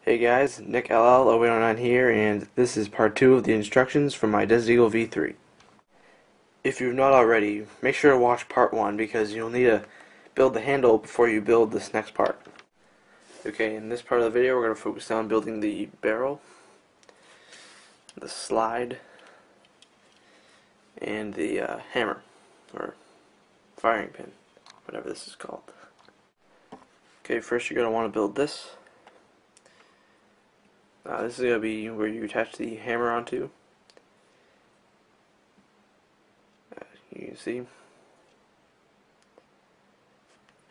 Hey guys, Nick LL0809 here, and this is part 2 of the instructions for my Desert Eagle V3. If you've not already, make sure to watch part 1 because you'll need to build the handle before you build this next part. Okay, in this part of the video we're going to focus on building the barrel, the slide, and the hammer, or firing pin, whatever this is called. Okay, first you're going to want to build this. This is going to be where you attach the hammer onto. You can see.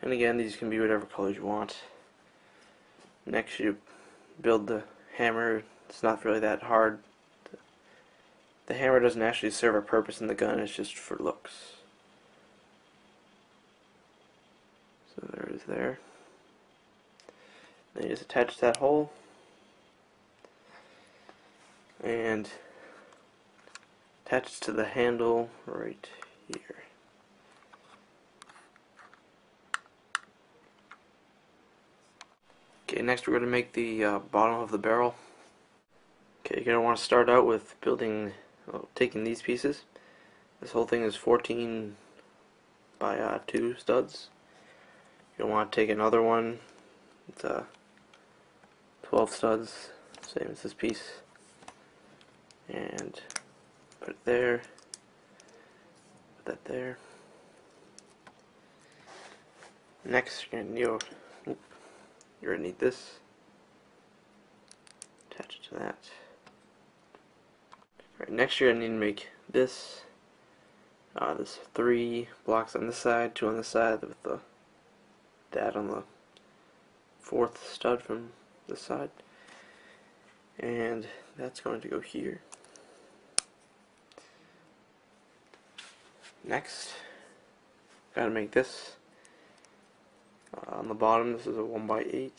And again, these can be whatever colors you want. Next you build the hammer. It's not really that hard. The hammer doesn't actually serve a purpose in the gun, it's just for looks. So there it is there. Then you just attach that hole. And attach to the handle right here. Okay, next we're going to make the bottom of the barrel. Okay, you're going to want to start out with taking these pieces. This whole thing is 14 by 2 studs. You'll want to take another one. It's 12 studs, same as this piece. And put it there, put that there. Next, you're gonna need this. Attach it to that. Alright, next you're gonna need to make this. There's 3 blocks on this side, 2 on this side, with that on the 4th stud from this side. And that's going to go here. Next, gotta make this. On the bottom, this is a 1x8.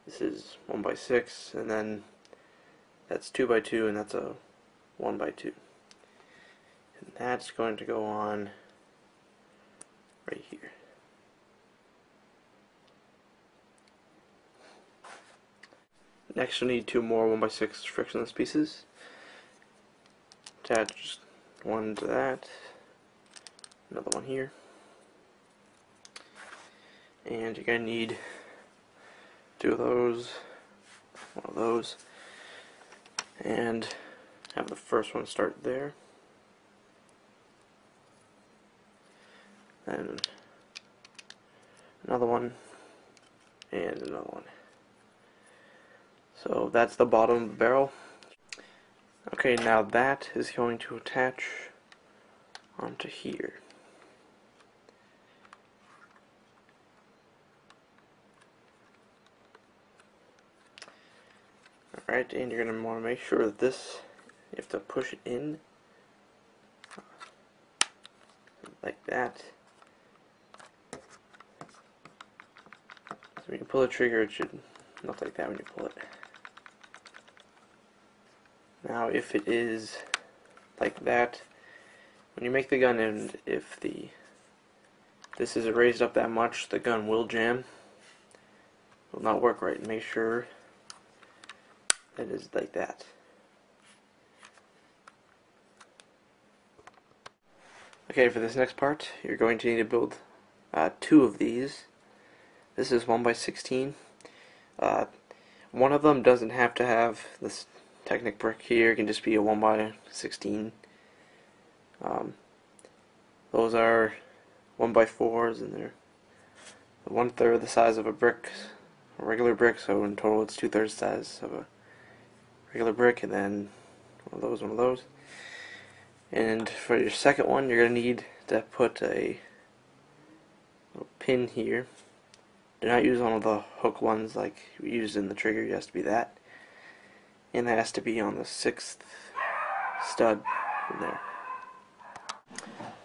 This is 1x6, and then that's 2x2, and that's a 1x2. And that's going to go on right here. Next, you'll need 2 more 1x6 frictionless pieces. Attach one to that, another one here, and you're going to need 2 of those, 1 of those, and have the first one start there, then another one, and another one. So that's the bottom of the barrel. Okay, now that is going to attach onto here. Alright, and you're going to want to make sure that this, you have to push it in like that. So when you pull the trigger, it should look like that when you pull it. Now if it is like that, when you make the gun, and if this is raised up that much, the gun will jam. It will not work right. Make sure that it is like that. Okay, for this next part, you're going to need to build 2 of these. This is 1x16. One of them doesn't have to have this Technic brick here. It can just be a 1x16. Those are 1x4s, and they're 1/3 the size of a brick, a regular brick, so in total it's 2/3 the size of a regular brick, and then one of those. And for your second one, you're going to need to put a little pin here. Do not use one of the hook ones like we used in the trigger. It has to be that. And that has to be on the 6th stud from there.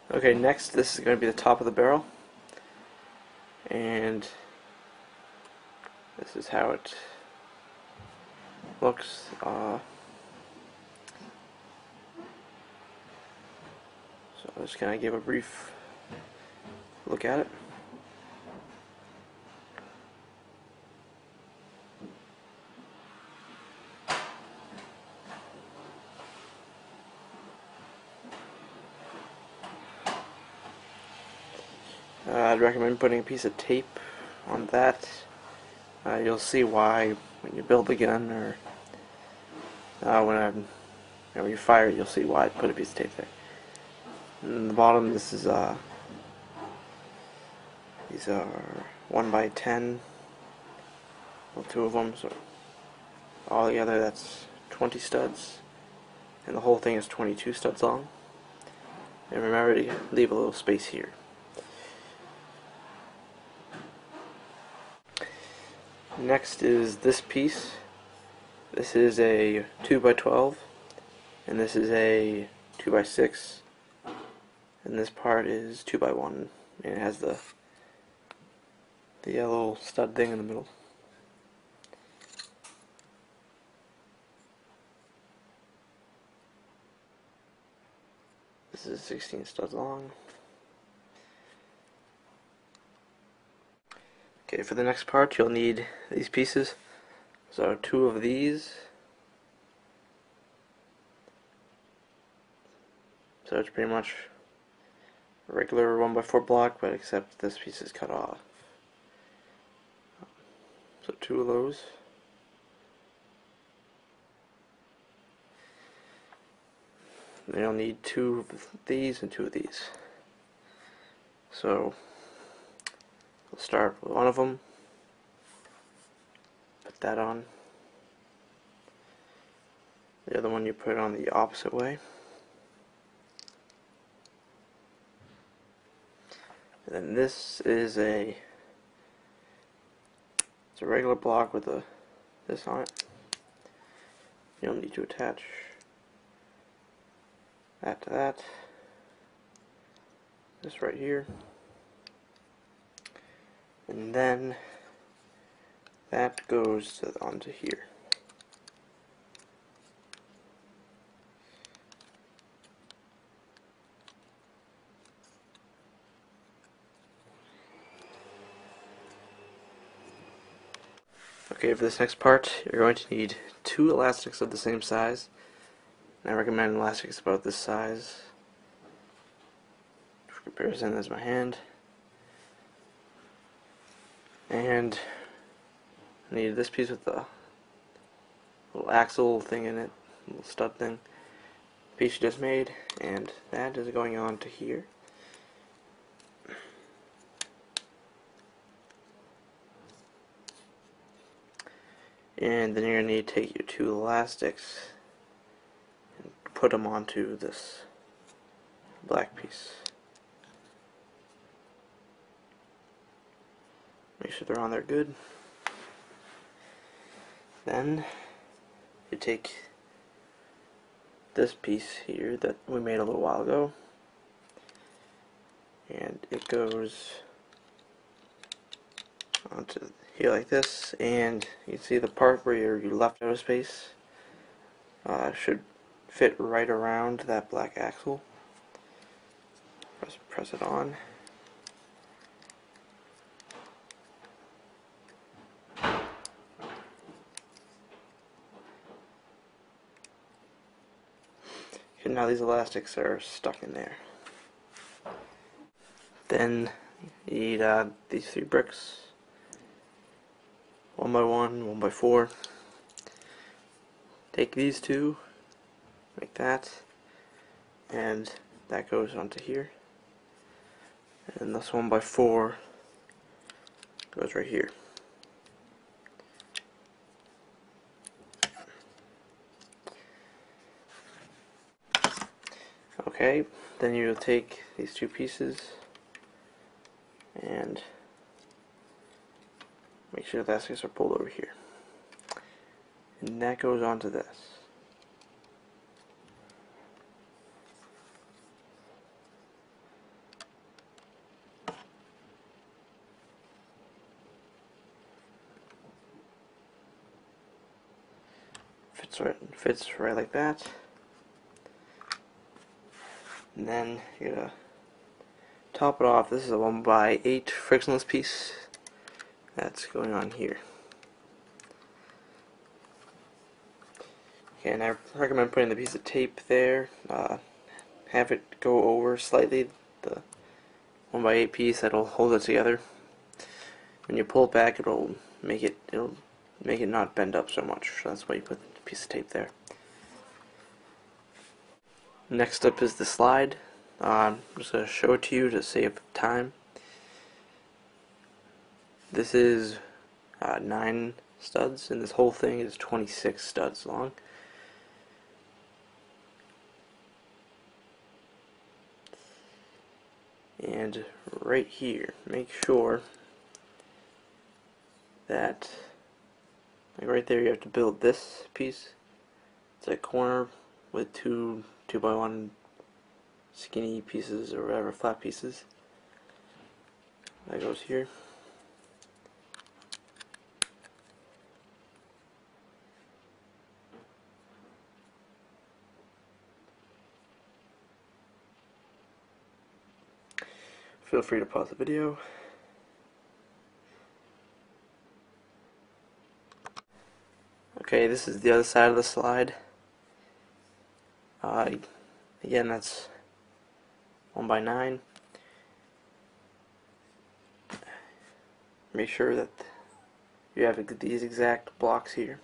Okay, next this is going to be the top of the barrel. And this is how it looks. So I'm just going to give a brief look at it. I'd recommend putting a piece of tape on that. You'll see why when you build the gun, or when you fire it, you'll see why I put a piece of tape there. And the bottom, these are 1x10, well, two of them, so altogether that's 20 studs, and the whole thing is 22 studs long. And remember to leave a little space here. Next is this piece. This is a 2x12, and this is a 2x6, and this part is 2x1, and it has the yellow stud thing in the middle. This is 16 studs long. Okay, for the next part you'll need these pieces. So two of these. So it's pretty much a regular 1x4 block, but except this piece is cut off. So two of those. Then you'll need two of these and two of these. So we'll start with one of them. Put that on. The other one you put it on the opposite way. And then this is it's a regular block with this on it. You'll need to attach that to that. This right here. And then that goes onto here. Okay, for this next part, you're going to need two elastics of the same size. And I recommend elastics about this size. For comparison, there's my hand. And I need this piece with the little axle thing in it, little stud thing. Piece you just made, and that is going on to here. And then you're going to need to take your two elastics and put them onto this black piece. Make sure they're on there good. Then you take this piece here that we made a little while ago, and it goes onto here like this, and you can see the part where you left out of space should fit right around that black axle. Press it on. And now these elastics are stuck in there. Then you need these three bricks. 1x1, 1x4. Take these two, like that, and that goes onto here. And this 1x4 goes right here. Okay, then you'll take these two pieces and make sure the elastics are pulled over here. And that goes onto this. Fits right like that. And then you're gonna top it off. This is a 1x8 frictionless piece that's going on here. Okay, and I recommend putting the piece of tape there. Have it go over slightly the 1x8 piece that'll hold it together. When you pull it back, it'll make it not bend up so much. So that's why you put a piece of tape there. Next up is the slide. I'm just going to show it to you to save time. This is 9 studs, and this whole thing is 26 studs long. And right here, make sure that, like right there, you have to build this piece. It's a corner with two 2x1 skinny pieces or whatever, flat pieces. That goes here. Feel free to pause the video. Okay, this is the other side of the slide. Again, that's 1x9. Make sure that you have these exact blocks here.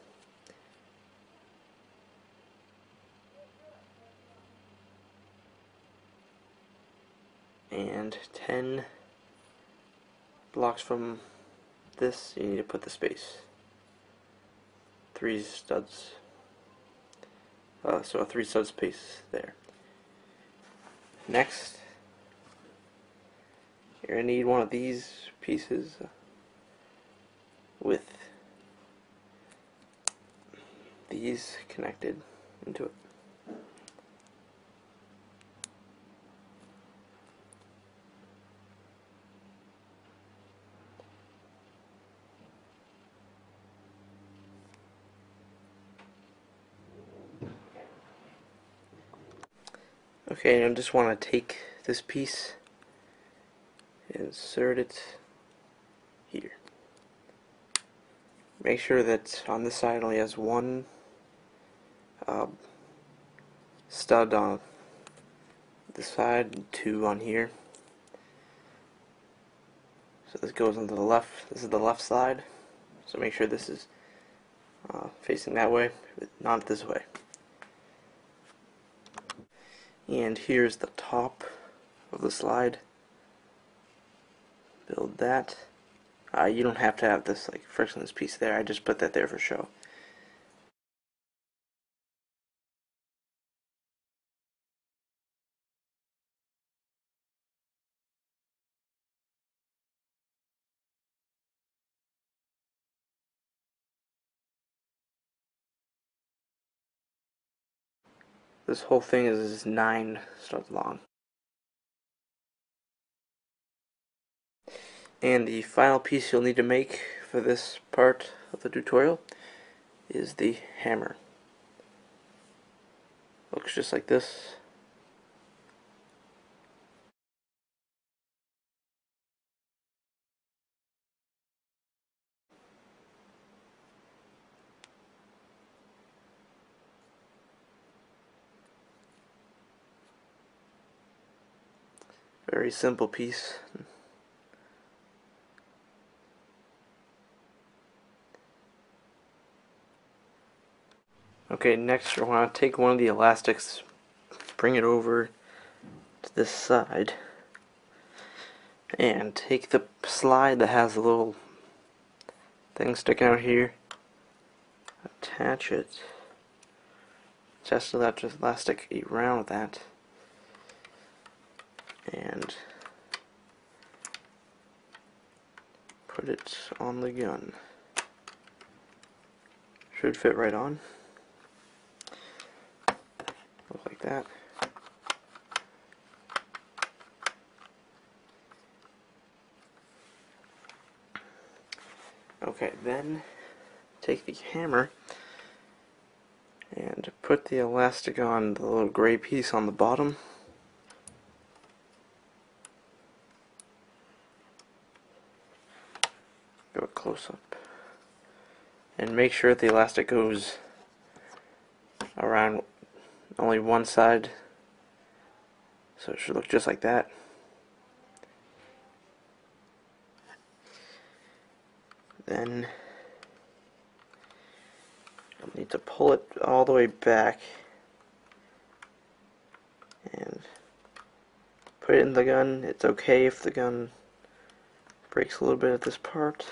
And 10 blocks from this, you need to put the space. 3 studs. So a 3 stud space there. Next, you're going to need one of these pieces with these connected into it. Okay, and I just want to take this piece and insert it here. Make sure that on this side only has one stud on this side and 2 on here. So this goes into the left. This is the left side. So make sure this is facing that way, not this way. And here's the top of the slide. Build that. You don't have to have this like frictionless piece there. I just put that there for show. This whole thing is 9 studs long. And the final piece you'll need to make for this part of the tutorial is the hammer. Looks just like this. Very simple piece. Okay, next we're going to take one of the elastics, bring it over to this side, and take the slide that has a little thing sticking out here, attach it, attach to that elastic around that, and put it on the gun. Should fit right on. Look like that. Okay, then take the hammer and put the elastic on the little gray piece on the bottom. Go a close up. And make sure the elastic goes around only one side, so it should look just like that. Then you'll need to pull it all the way back and put it in the gun. It's okay if the gun breaks a little bit at this part.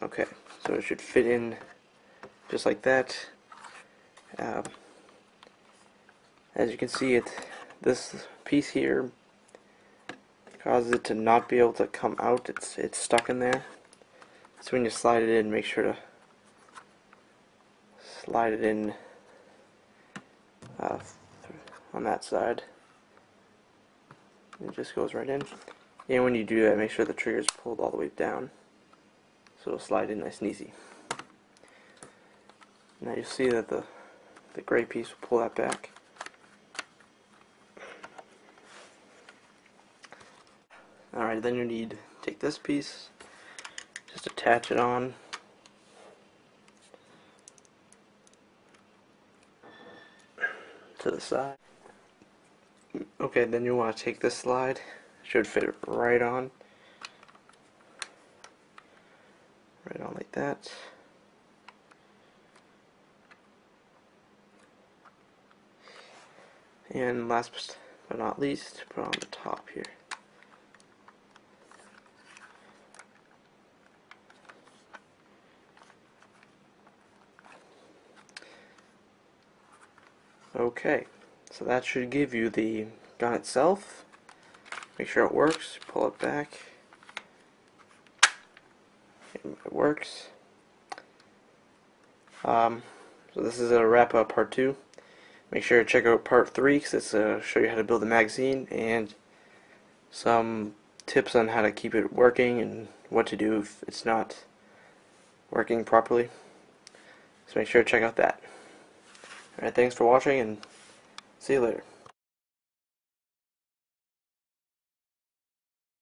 Okay, so it should fit in just like that. As you can see, this piece here causes it to not be able to come out. It's stuck in there. So when you slide it in, make sure to slide it in on that side. It just goes right in. And when you do that, make sure the trigger is pulled all the way down, so it'll slide in nice and easy. Now you'll see that the gray piece will pull that back. Alright, then you need to take this piece, just attach it on. To the side. Okay, then you want to take this slide. It should fit right on. Right on like that. And last but not least, put it on the top here. Okay, so that should give you the gun itself. Make sure it works, pull it back. It works. So this is a wrap up part 2. Make sure to check out part 3 because it's show you how to build a magazine and some tips on how to keep it working and what to do if it's not working properly. So make sure to check out that. Alright, thanks for watching and see you later.